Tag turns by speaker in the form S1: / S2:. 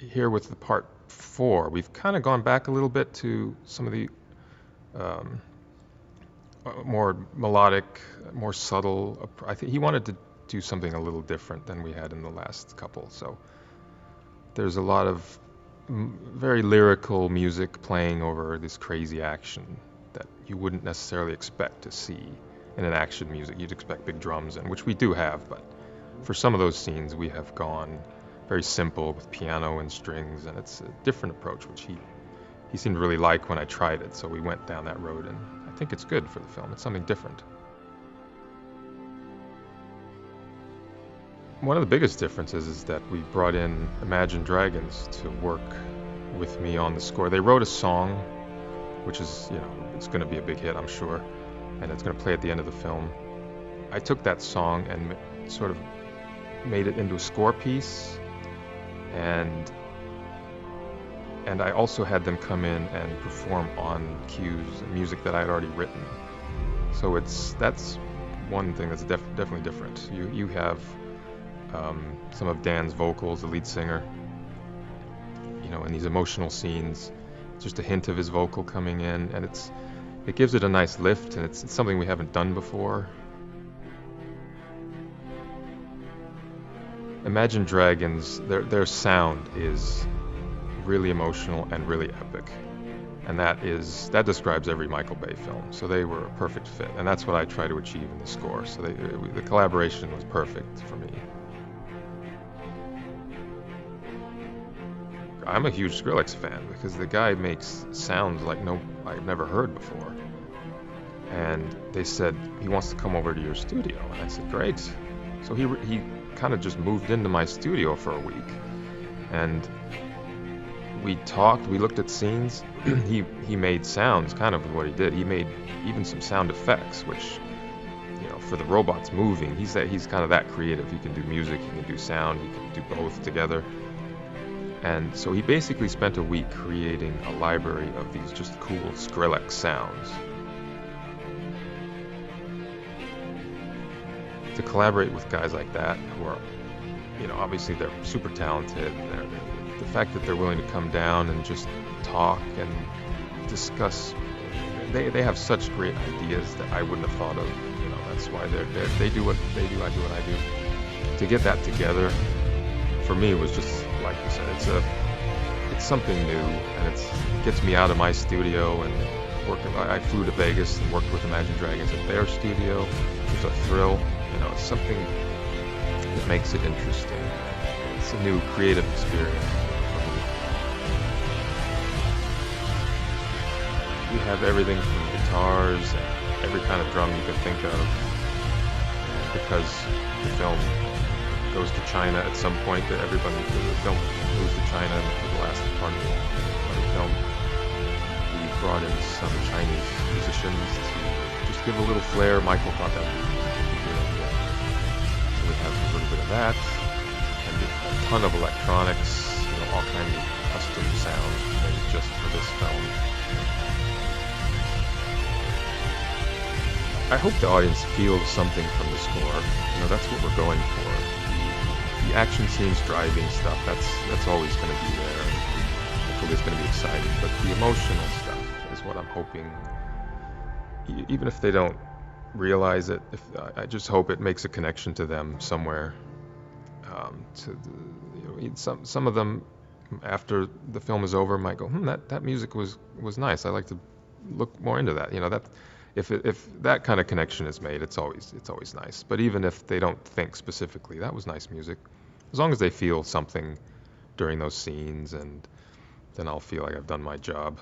S1: here with the part 4, we've kind of gone back a little bit to some of the um, more melodic, more subtle. I think he wanted to do something a little different than we had in the last couple. So there's a lot of very lyrical music playing over this crazy action that you wouldn't necessarily expect to see in an action music. You'd expect big drums, and which we do have, but for some of those scenes we have gone very simple with piano and strings, and it's a different approach, which he seemed to really like when I tried it. So we went down that road, and I think it's good for the film. It's something different. One of the biggest differences is that we brought in Imagine Dragons to work with me on the score. They wrote a song, which is, it's going to be a big hit, I'm sure, and it's going to play at the end of the film. I took that song and sort of made it into a score piece, and I also had them come in and perform on cues music that I had already written. So that's one thing that's definitely different. You have some of Dan's vocals, the lead singer, in these emotional scenes, just a hint of his vocal coming in, and it gives it a nice lift, and it's something we haven't done before. Imagine Dragons, their sound is really emotional and really epic, and that describes every Michael Bay film. So they were a perfect fit, and that's what I try to achieve in the score. So the collaboration was perfect for me. I'm a huge Skrillex fan because the guy makes sounds like I've never heard before. And they said he wants to come over to your studio, and I said great. So he kind of just moved into my studio for a week, and we talked. We looked at scenes. he made sounds, kind of what he did. He made even some sound effects, which for the robots moving. He's kind of that creative. He can do music, he can do sound, he can do both together. And so he basically spent a week creating a library of these just cool Skrillex sounds. To collaborate with guys like that, who are, obviously they're super talented. The fact that they're willing to come down and just talk and discuss, they have such great ideas that I wouldn't have thought of. That's why they do what they do, I do what I do. To get that together, for me, was just, like you said, it's something new, and it gets me out of my studio and I flew to Vegas and worked with Imagine Dragons at their studio. It's a thrill, it's something that makes it interesting. It's a new creative experience for me. We have everything from guitars and every kind of drum you can think of, because the film goes to China at some point. The film goes to China for the last part of the film. We brought in some Chinese musicians to just give a little flair. Michael thought that would be a good idea. So we have a little bit of that, and a ton of electronics, all kinds of custom sounds made just for this film. I hope the audience feels something from the score. That's what we're going for. The action scenes, driving stuff, that's always going to be there. Hopefully it's going to be exciting. But the emotional stuff is what I'm hoping, even if they don't realize it, I just hope it makes a connection to them somewhere. Some of them, after the film is over, might go, that music was nice. I'd like to look more into that. That if that kind of connection is made, it's always nice. But even if they don't think specifically that was nice music, as long as they feel something during those scenes, and then I'll feel like I've done my job.